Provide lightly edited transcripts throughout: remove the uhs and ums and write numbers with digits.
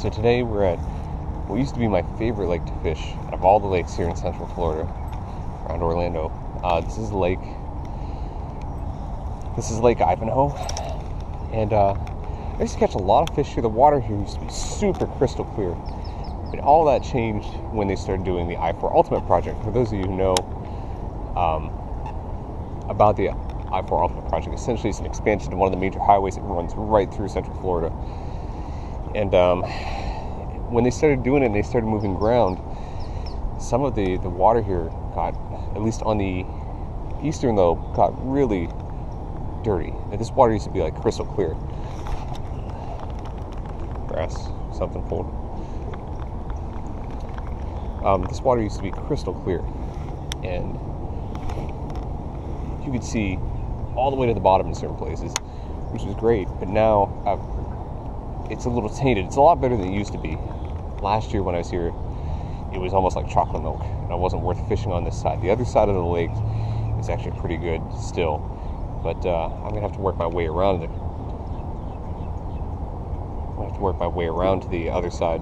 So today we're at what used to be my favorite lake to fish out of all the lakes here in Central Florida, around Orlando. This is Lake Ivanhoe, and I used to catch a lot of fish here. The water here used to be super crystal clear, but all that changed when they started doing the I-4 Ultimate project. For those of you who know about the I-4 Ultimate project, essentially it's an expansion of one of the major highways that runs right through Central Florida. And when they started doing it and they started moving ground, some of the water here got, at least on the eastern lobe, got really dirty. And this water used to be like crystal clear. Grass, something pulled. This water used to be crystal clear, and you could see all the way to the bottom in certain places, which was great. But now it's a little tainted. It's a lot better than it used to be. Last year when I was here, it was almost like chocolate milk, and I wasn't worth fishing on this side. The other side of the lake is actually pretty good still, but I'm gonna have to work my way around it. I have to work my way around to the other side,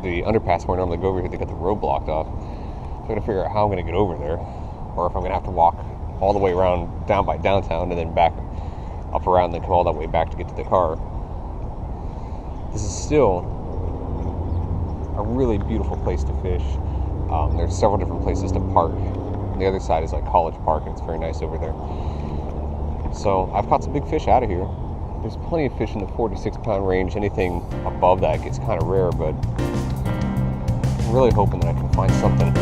the underpass where I normally go over here. They got the road blocked off, so I'm gonna figure out how I'm gonna get over there, or if I'm gonna have to walk all the way around down by downtown and then back up around, and then come all that way back to get to the car. This is still a really beautiful place to fish. There's several different places to park. The other side is like College Park, and it's very nice over there. So I've caught some big fish out of here. There's plenty of fish in the 46-pound range. Anything above that gets kind of rare, but I'm really hoping that I can find something.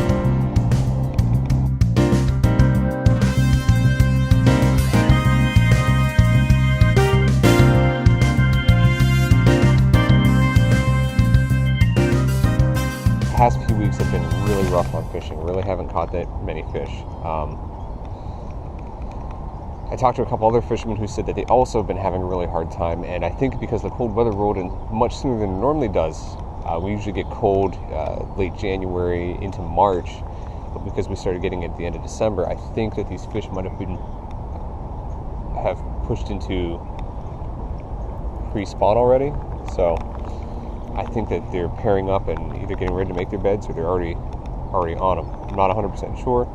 The past few weeks have been really rough on fishing. Really haven't caught that many fish. I talked to a couple other fishermen who said that they also have been having a really hard time, and I think because the cold weather rolled in much sooner than it normally does. We usually get cold late January into March, but because we started getting it at the end of December, I think that these fish might have pushed into pre-spawn already. So I think that they're pairing up and either getting ready to make their beds or they're already on them. I'm not 100% sure.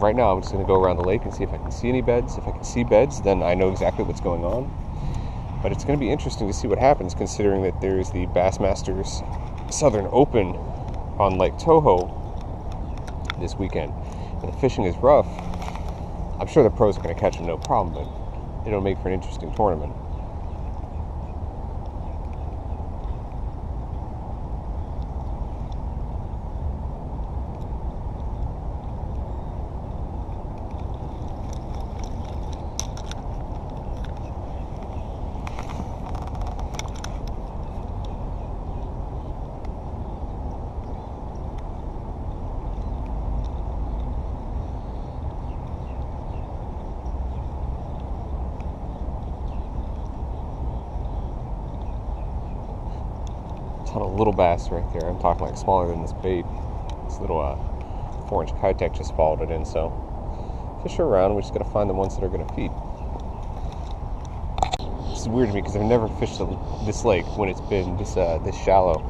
Right now, I'm just going to go around the lake and see if I can see any beds. If I can see beds, then I know exactly what's going on. But it's going to be interesting to see what happens, considering that there's the Bassmasters Southern Open on Lake Toho this weekend. And the fishing is rough. I'm sure the pros are going to catch them no problem, but it'll make for an interesting tournament. Ton of little bass right there. I'm talking like smaller than this bait. This little 4-inch Kitech just followed it in. So fish are around. We just got to find the ones that are going to feed. This is weird to me because I've never fished this lake when it's been this shallow.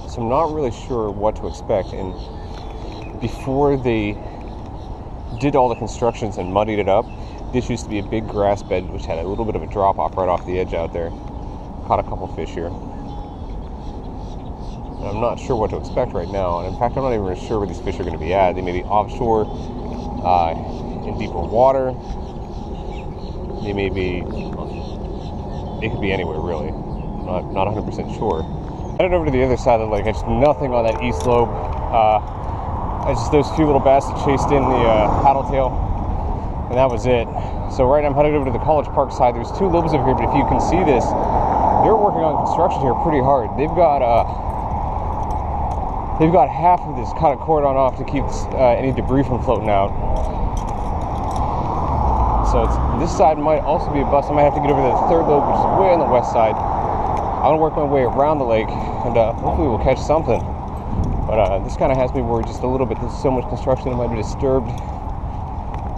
So I'm not really sure what to expect. And before they did all the constructions and muddied it up, this used to be a big grass bed which had a little bit of a drop off right off the edge out there. Caught a couple fish here. I'm not sure what to expect right now, and in fact, I'm not even sure where these fish are going to be at. They may be offshore, in deeper water. They could be anywhere, really. Not 100% sure. Headed over to the other side of the lake. I just nothing on that east lobe. It's just those few little bass that chased in the paddle tail, and that was it. So right now I'm headed over to the College Park side. There's two lobes over here, but if you can see this, they're working on construction here pretty hard. They've got half of this kind of cordon off to keep any debris from floating out. So this side might also be a bust. I might have to get over to the third lobe, which is way on the west side. I'm gonna work my way around the lake, and hopefully we'll catch something. But this kind of has me worried just a little bit. There's so much construction, it might be disturbed,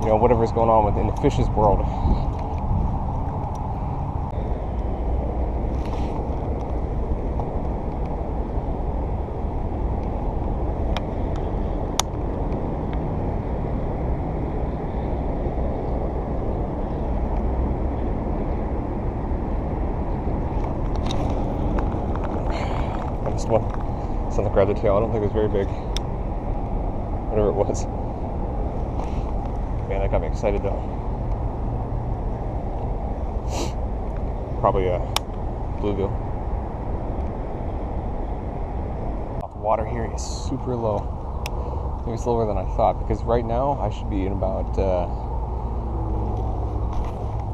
you know, whatever's going on within the fish's world. first one. Something grabbed the tail. I don't think it was very big. Whatever it was. Man, that got me excited though. Probably a bluegill. The water here is super low. Maybe it's lower than I thought, because right now I should be in about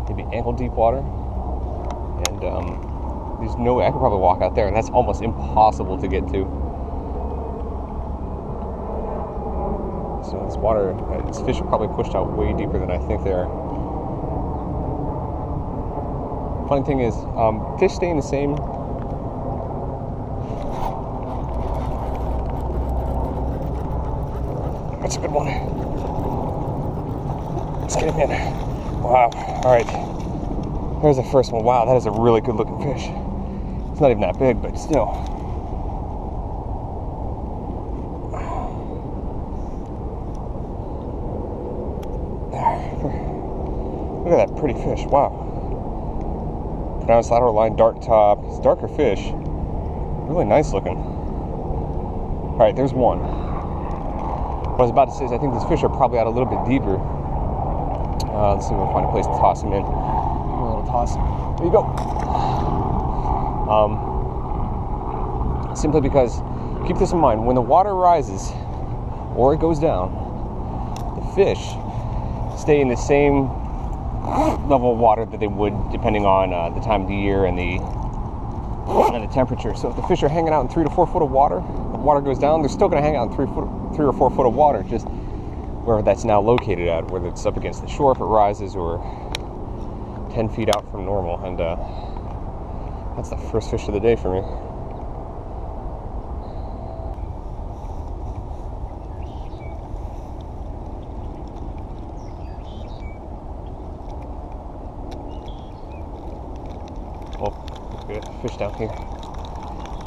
maybe ankle deep water, and there's no way I could probably walk out there, and that's almost impossible to get to. So this water, these fish are probably pushed out way deeper than I think they are. Funny thing is, fish stay in the same. That's a good one. Let's get him in. Wow. Alright. There's the first one. Wow, that is a really good looking fish. It's not even that big, but still. Look at that pretty fish. Wow. Pronounced lateral line, dark top. It's a darker fish. Really nice looking. Alright, there's one. What I was about to say is I think these fish are probably out a little bit deeper. Let's see if we can find a place to toss them in. Give me a little toss. There you go. Simply because, keep this in mind, when the water rises or it goes down, the fish stay in the same level of water that they would depending on the time of the year and the temperature. So if the fish are hanging out in 3 to 4 foot of water, the water goes down, they're still going to hang out in 3 or 4 foot of water, just wherever that's now located at, whether it's up against the shore if it rises or 10 feet out from normal. And that's the first fish of the day for me. Oh, we got fish down here.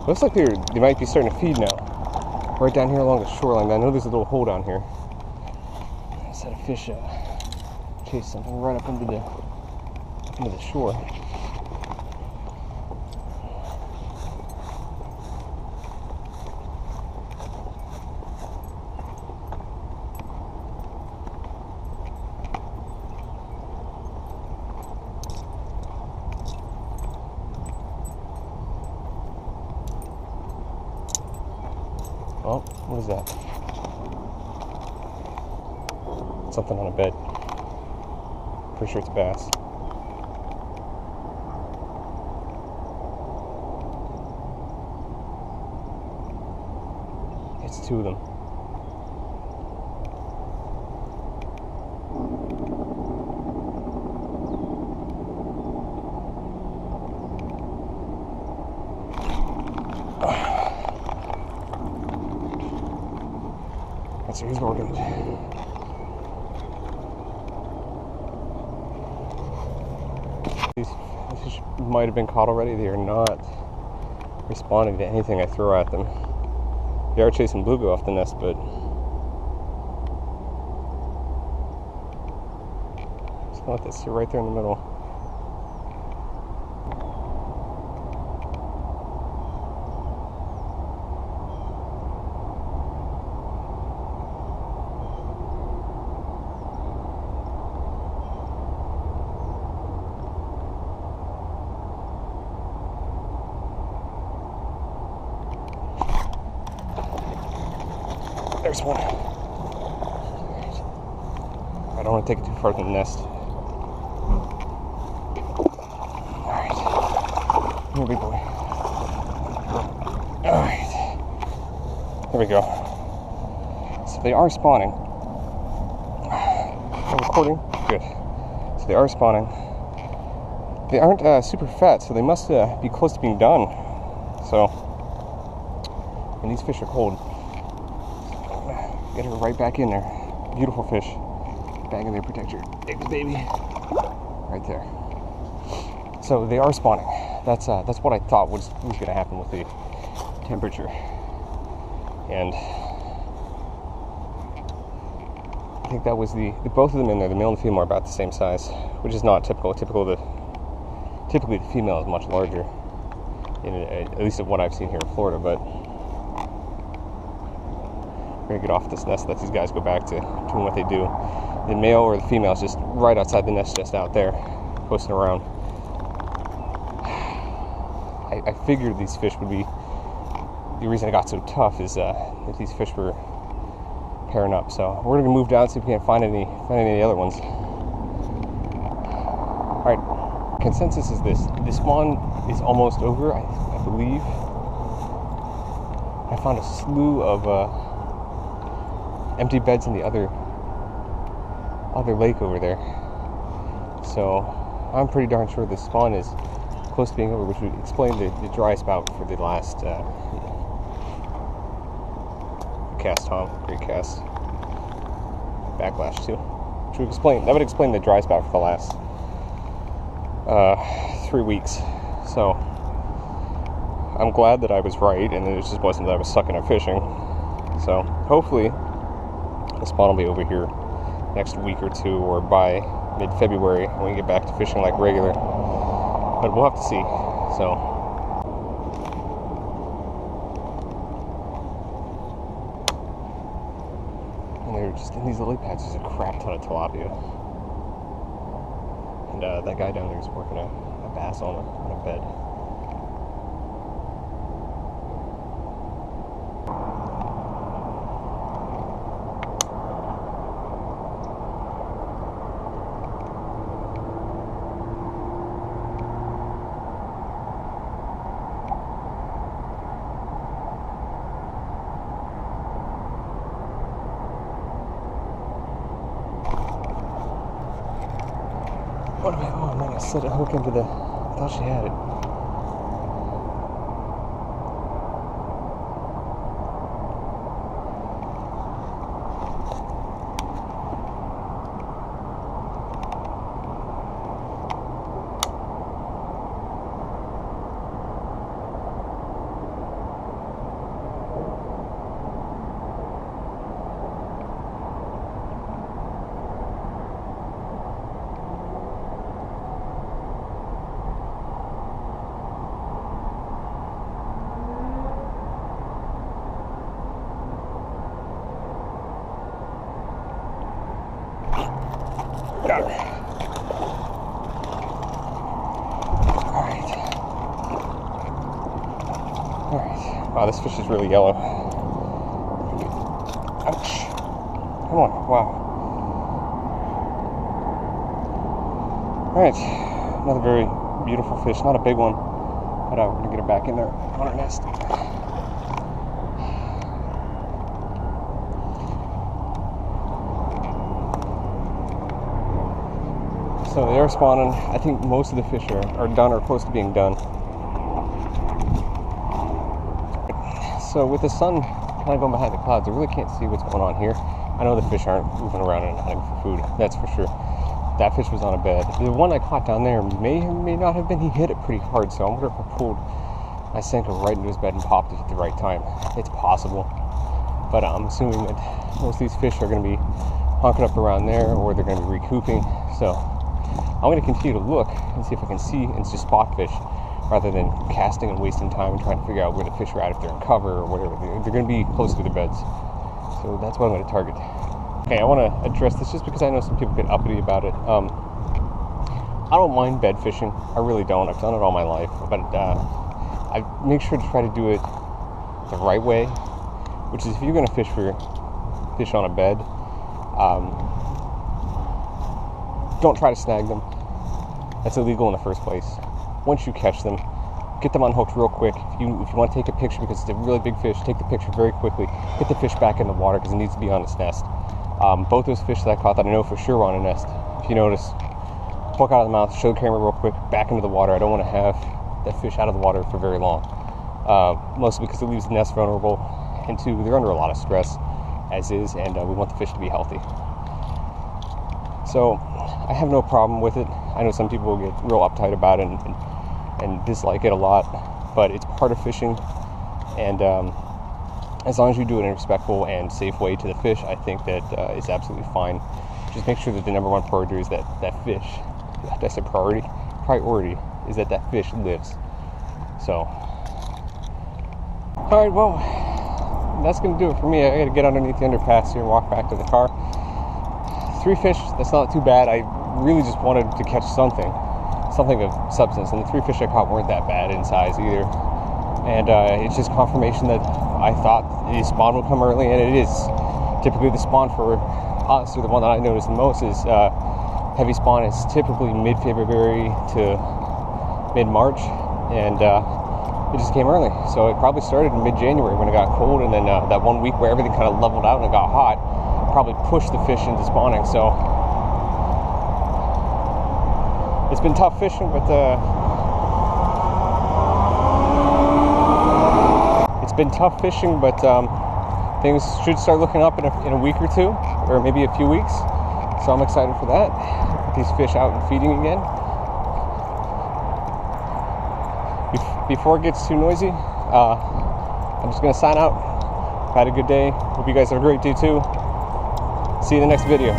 Looks like they might be starting to feed now. Right down here along the shoreline. I know there's a little hole down here. I just had a fish chase something right up into the shore. Oh, what is that? Something on a bed. Pretty sure it's a bass. It's 2 of them. So here's what we're gonna do. These fish might have been caught already. They are not responding to anything I throw at them. They are chasing bluegill off the nest, but just gonna let this sit right there in the middle. There's one. I don't want to take it too far from the nest. Alright. Here we go. Alright. There we go. So they are spawning. I'm recording? Good. So they are spawning. They aren't super fat, so they must be close to being done. So, and these fish are cold. Get her right back in there. Beautiful fish. Bag in there, protect your eggs, baby. Right there. So they are spawning. That's what I thought was going to happen with the temperature. And I think that was both of them in there. The male and the female are about the same size, which is not typical. Typically the female is much larger. at least what I've seen here in Florida. But we're gonna get off this nest, let these guys go back to doing what they do. The male or the female is just right outside the nest, just out there, posting around. I figured these fish would be, the reason it got so tough is if these fish were pairing up. So we're gonna move down, see if we can find any other ones. All right, consensus is this: the spawn is almost over, I believe. I found a slew of empty beds in the other lake over there. So I'm pretty darn sure the spawn is close to being over, which would explain the dry spout for the last cast, Tom. Great cast. Backlash too. Which would explain the dry spout for the last 3 weeks. So I'm glad that I was right, and it just wasn't that I was sucking at fishing. So hopefully the spawn will be over here next week or two, or by mid-February when we get back to fishing like regular. But we'll have to see. So and they're just in these lily pads. There's a crap ton of tilapia, and that guy down there is working a bass on a bed. What am I? Oh man, I set a hook into the. I thought she had it. Got her. Alright. Wow, this fish is really yellow. Ouch. Come on, wow. Alright. Another very beautiful fish. Not a big one, but we're going to get her back in there on our nest. So they are spawning. I think most of the fish are done or close to being done. So with the sun kind of going behind the clouds, I really can't see what's going on here. I know the fish aren't moving around and hunting for food. That's for sure. That fish was on a bed. The one I caught down there may or may not have been. He hit it pretty hard, so I wonder if I pulled my sinker right into his bed and popped it at the right time. It's possible. But I'm assuming that most of these fish are going to be honking up around there, or they're going to be recouping. So I'm going to continue to look and see if I can see and just spot fish, rather than casting and wasting time and trying to figure out where the fish are at, if they're in cover or whatever. They're going to be close to their beds. So that's what I'm going to target. Okay, I want to address this just because I know some people get uppity about it. I don't mind bed fishing. I really don't. I've done it all my life. But I make sure to try to do it the right way, which is if you're going to fish on a bed, don't try to snag them. That's illegal in the first place. Once you catch them, get them unhooked real quick. If you want to take a picture because it's a really big fish, take the picture very quickly. Get the fish back in the water because it needs to be on its nest. Both those fish that I caught that I know for sure were on a nest. If you notice, hook out of the mouth, show the camera real quick, back into the water. I don't want to have that fish out of the water for very long. Mostly because it leaves the nest vulnerable, and two, they're under a lot of stress as is, and we want the fish to be healthy. So I have no problem with it. I know some people get real uptight about it and dislike it a lot, but it's part of fishing, and as long as you do it in a respectful and safe way to the fish, I think that it's absolutely fine. Just make sure that the number one priority is that fish, that's a priority is that fish lives. So, all right, well, that's going to do it for me. I got to get underneath the underpass here and walk back to the car. 3 fish, that's not too bad. I really just wanted to catch something of substance, and the 3 fish I caught weren't that bad in size either. And it's just confirmation that I thought the spawn would come early, and it is. Typically the spawn for us, or the one that I noticed the most, is heavy spawn is typically mid-February to mid-March, and it just came early. So it probably started in mid-January when it got cold, and then that 1 week where everything kind of leveled out and it got hot probably pushed the fish into spawning. So it's been tough fishing, but things should start looking up in a week or two, or maybe a few weeks. So I'm excited for that. Get these fish out and feeding again. Before it gets too noisy, I'm just going to sign out. Had a good day. Hope you guys have a great day too. See you in the next video.